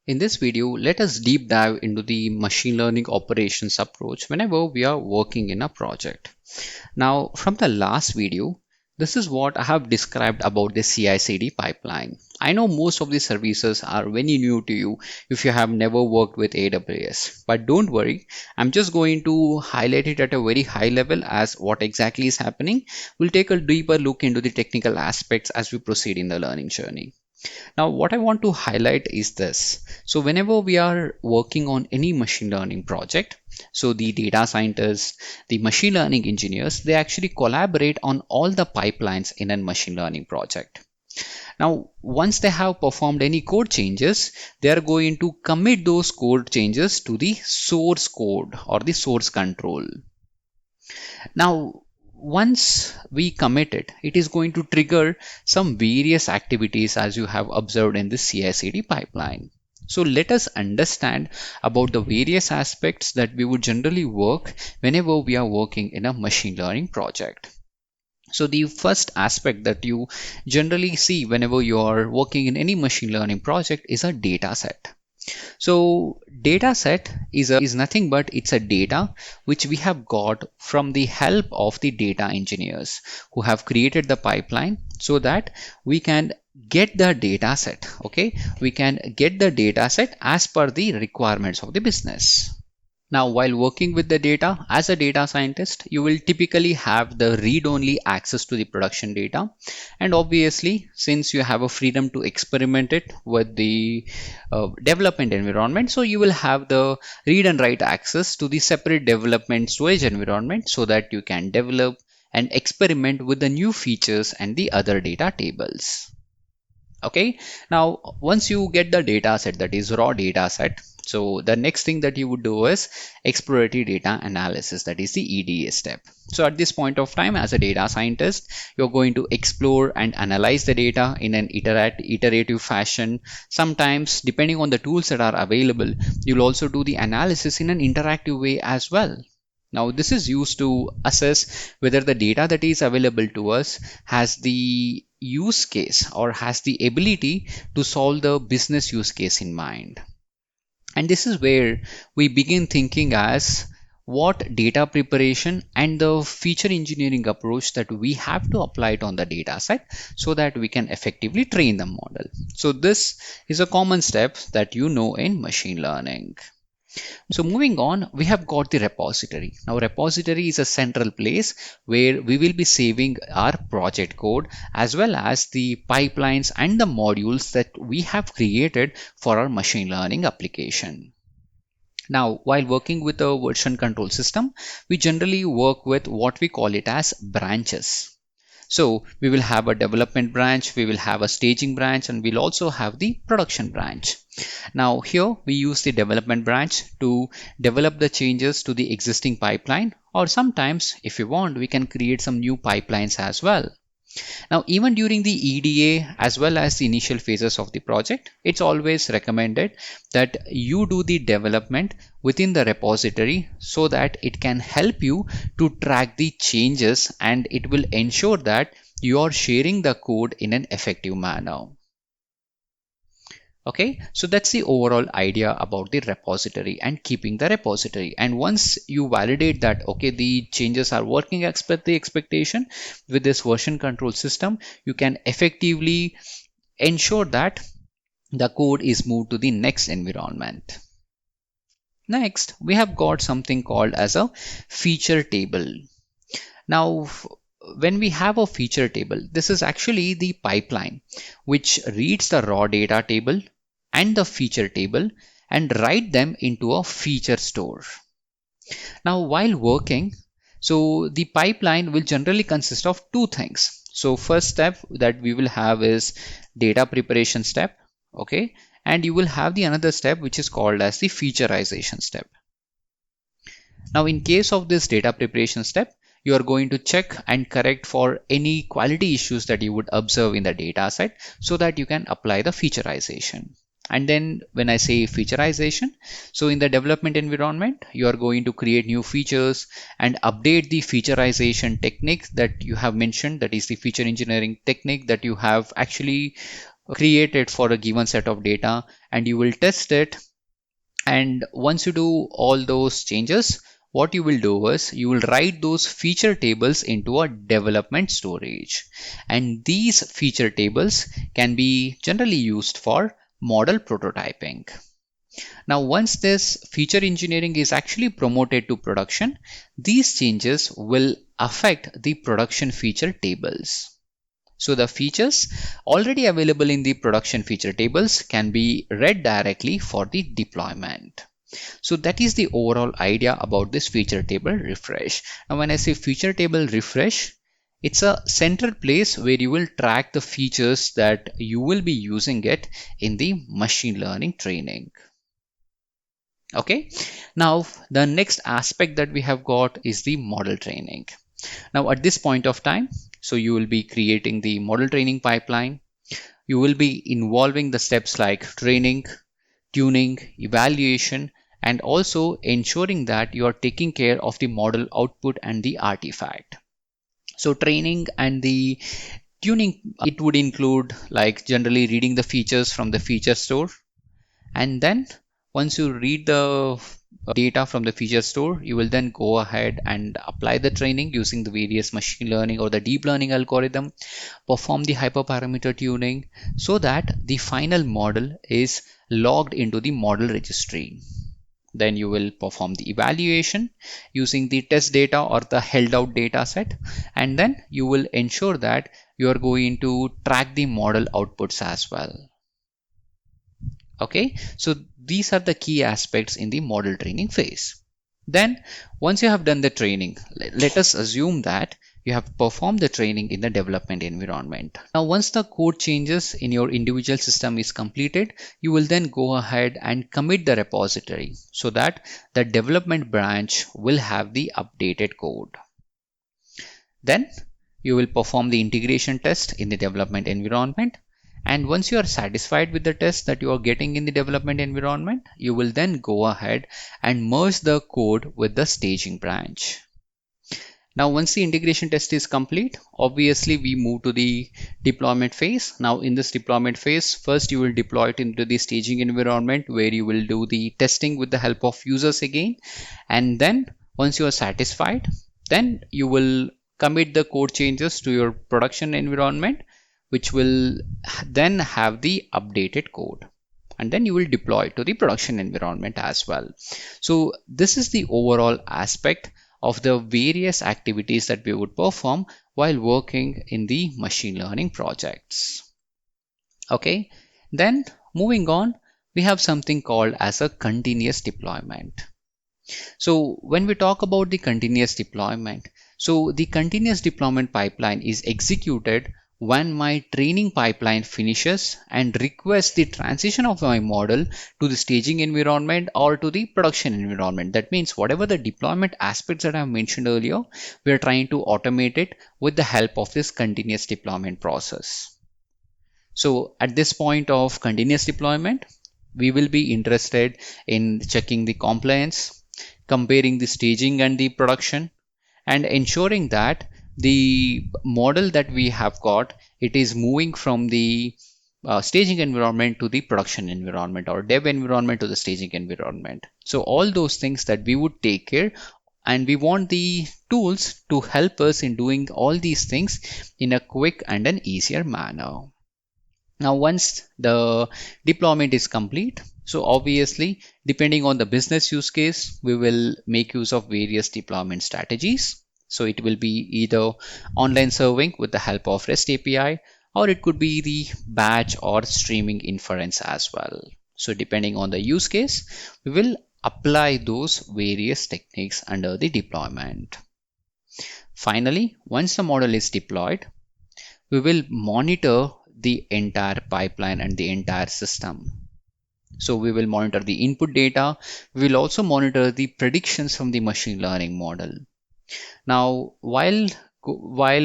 In this video, let us deep dive into the machine learning operations approach whenever we are working in a project. Now, from the last video, this is what I have described about the CI/CD pipeline. I know most of the services are very new to you if you have never worked with AWS, but don't worry, I'm just going to highlight it at a very high level as what exactly is happening. We'll take a deeper look into the technical aspects as we proceed in the learning journey. Now, what I want to highlight is this. So whenever we are working on any machine learning project, so the data scientists, the machine learning engineers, they actually collaborate on all the pipelines in a machine learning project. Now, once they have performed any code changes, they are going to commit those code changes to the source code or the source control. Now, once we commit it, it is going to trigger some various activities as you have observed in the CI/CD pipeline. So let us understand about the various aspects that we would generally work whenever we are working in a machine learning project. So the first aspect that you generally see whenever you are working in any machine learning project is a data set. So data set is nothing but it's a data which we have got from the help of the data engineers who have created the pipeline so that we can get the data set. Okay, we can get the data set as per the requirements of the business. Now, while working with the data as a data scientist, you will typically have the read-only access to the production data. And obviously, since you have a freedom to experiment it with the development environment, so you will have the read and write access to the separate development storage environment so that you can develop and experiment with the new features and the other data tables. Okay, now once you get the data set, that is raw data set, so the next thing that you would do is exploratory data analysis, that is the EDA step. So at this point of time, as a data scientist, you're going to explore and analyze the data in an iterative fashion. Sometimes, depending on the tools that are available, you'll also do the analysis in an interactive way as well. Now, this is used to assess whether the data that is available to us has the use case or has the ability to solve the business use case in mind. And this is where we begin thinking as what data preparation and the feature engineering approach that we have to apply it on the data set so that we can effectively train the model. So this is a common step that you know in machine learning. So moving on, we have got the repository. Now repository is a central place where we will be saving our project code as well as the pipelines and the modules that we have created for our machine learning application. Now, while working with a version control system, we generally work with what we call it as branches. So we will have a development branch, we will have a staging branch, and we'll also have the production branch. Now here we use the development branch to develop the changes to the existing pipeline, or sometimes if you want, we can create some new pipelines as well. Now, even during the EDA as well as the initial phases of the project, it's always recommended that you do the development within the repository so that it can help you to track the changes and it will ensure that you are sharing the code in an effective manner. Okay, so that's the overall idea about the repository and keeping the repository. And once you validate that, okay, the changes are working as per the expectation with this version control system, you can effectively ensure that the code is moved to the next environment. Next, we have got something called as a feature table. Now, when we have a feature table, this is actually the pipeline which reads the raw data table and the feature table and write them into a feature store. Now, while working, so the pipeline will generally consist of two things. So first step that we will have is data preparation step, okay, and you will have the another step which is called as the featureization step. Now, in case of this data preparation step, you are going to check and correct for any quality issues that you would observe in the data set so that you can apply the featureization. And then when I say featureization, so in the development environment, you are going to create new features and update the featureization technique that you have mentioned, that is the feature engineering technique that you have actually created for a given set of data, and you will test it. And once you do all those changes, what you will do is you will write those feature tables into a development storage. And these feature tables can be generally used for model prototyping. Now, once this feature engineering is actually promoted to production, these changes will affect the production feature tables. So the features already available in the production feature tables can be read directly for the deployment. So that is the overall idea about this feature table refresh. Now, when I say feature table refresh, it's a central place where you will track the features that you will be using it in the machine learning training. Okay, now the next aspect that we have got is the model training. Now at this point of time, so you will be creating the model training pipeline. You will be involving the steps like training, tuning, evaluation, and also ensuring that you are taking care of the model output and the artifact. So training and the tuning, it would include like generally reading the features from the feature store, and then once you read the data from the feature store, you will then go ahead and apply the training using the various machine learning or the deep learning algorithm, perform the hyperparameter tuning so that the final model is logged into the model registry. Then you will perform the evaluation using the test data or the held out data set, and then you will ensure that you are going to track the model outputs as well. Okay, so these are the key aspects in the model training phase. Then once you have done the training, let us assume that you have performed the training in the development environment. Now once the code changes in your individual system is completed, you will then go ahead and commit the repository so that the development branch will have the updated code. Then you will perform the integration test in the development environment. And once you are satisfied with the test that you are getting in the development environment, you will then go ahead and merge the code with the staging branch. Now, once the integration test is complete, obviously we move to the deployment phase. Now, in this deployment phase, first you will deploy it into the staging environment where you will do the testing with the help of users again. And then once you are satisfied, then you will commit the code changes to your production environment, which will then have the updated code, and then you will deploy to the production environment as well. So this is the overall aspect of the various activities that we would perform while working in the machine learning projects. Okay, then moving on, we have something called as a continuous deployment. So when we talk about the continuous deployment, so the continuous deployment pipeline is executed when my training pipeline finishes and requests the transition of my model to the staging environment or to the production environment. That means whatever the deployment aspects that I mentioned earlier, we are trying to automate it with the help of this continuous deployment process. So at this point of continuous deployment, we will be interested in checking the compliance, comparing the staging and the production, and ensuring that the model that we have got, it is moving from the staging environment to the production environment or dev environment to the staging environment. So all those things that we would take care, and we want the tools to help us in doing all these things in a quick and an easier manner. Now once the deployment is complete, so obviously depending on the business use case, we will make use of various deployment strategies. So it will be either online serving with the help of REST API, or it could be the batch or streaming inference as well. So depending on the use case, we will apply those various techniques under the deployment. Finally, once the model is deployed, we will monitor the entire pipeline and the entire system. So we will monitor the input data. We will also monitor the predictions from the machine learning model. Now, while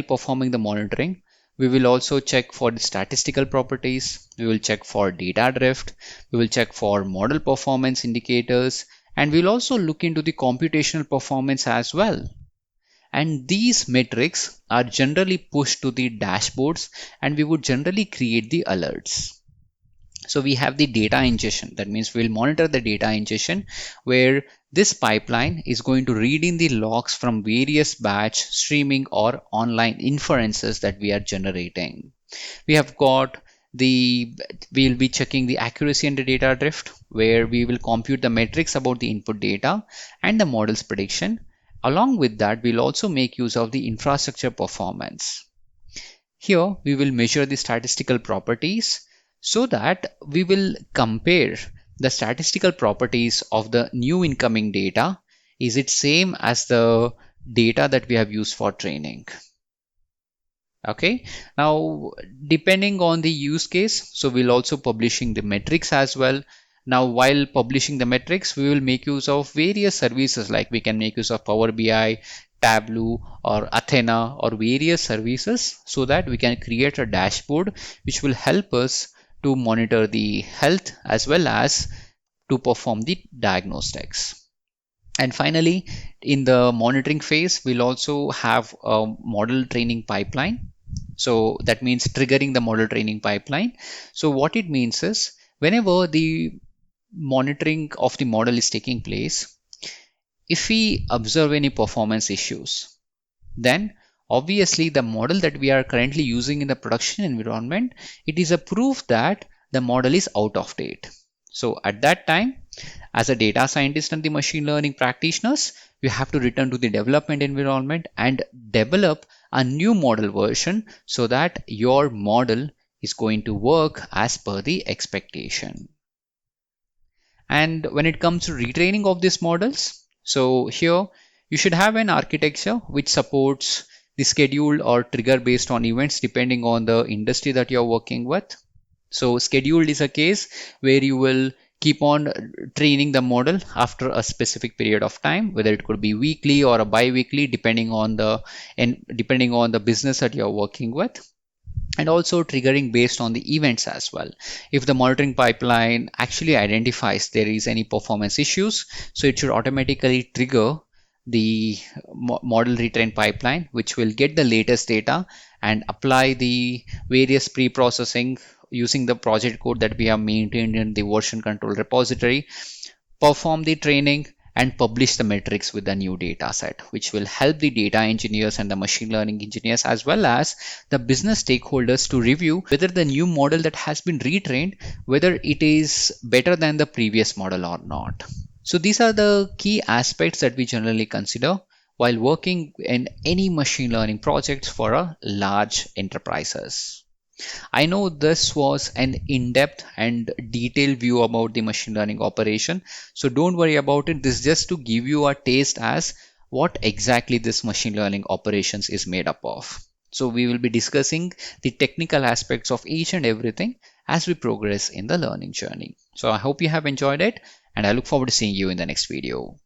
performing the monitoring, we will also check for the statistical properties. We will check for data drift. We will check for model performance indicators, and we'll also look into the computational performance as well. And these metrics are generally pushed to the dashboards, and we would generally create the alerts. So we have the data ingestion. That means we'll monitor the data ingestion, where this pipeline is going to read in the logs from various batch, streaming, or online inferences that we are generating. We have got we'll be checking the accuracy and the data drift, where we will compute the metrics about the input data and the model's prediction. Along with that, we'll also make use of the infrastructure performance. Here we will measure the statistical properties, so that we will compare the statistical properties of the new incoming data. Is it same as the data that we have used for training? Okay, now depending on the use case, so we'll also publishing the metrics as well. Now while publishing the metrics, we will make use of various services, like we can make use of Power BI, Tableau, or Athena, or various services, so that we can create a dashboard which will help us to monitor the health as well as to perform the diagnostics. And finally, in the monitoring phase, we'll also have a model training pipeline. So that means triggering the model training pipeline. So what it means is, whenever the monitoring of the model is taking place, if we observe any performance issues, then obviously the model that we are currently using in the production environment, it is a proof that the model is out of date. So at that time, as a data scientist and the machine learning practitioners, you have to return to the development environment and develop a new model version, so that your model is going to work as per the expectation. And when it comes to retraining of these models, so here you should have an architecture which supports the schedule or trigger based on events depending on the industry that you're working with. So scheduled is a case where you will keep on training the model after a specific period of time, whether it could be weekly or a bi-weekly, depending on the business that you're working with. And also triggering based on the events as well. If the monitoring pipeline actually identifies there is any performance issues, so it should automatically trigger the model retrain pipeline, which will get the latest data and apply the various pre-processing using the project code that we have maintained in the version control repository, perform the training, and publish the metrics with the new data set, which will help the data engineers and the machine learning engineers as well as the business stakeholders to review whether the new model that has been retrained, whether it is better than the previous model or not. So these are the key aspects that we generally consider while working in any machine learning projects for a large enterprises. I know this was an in-depth and detailed view about the machine learning operation. So don't worry about it. This is just to give you a taste as what exactly this machine learning operations is made up of. So we will be discussing the technical aspects of each and everything as we progress in the learning journey. So I hope you have enjoyed it, and I look forward to seeing you in the next video.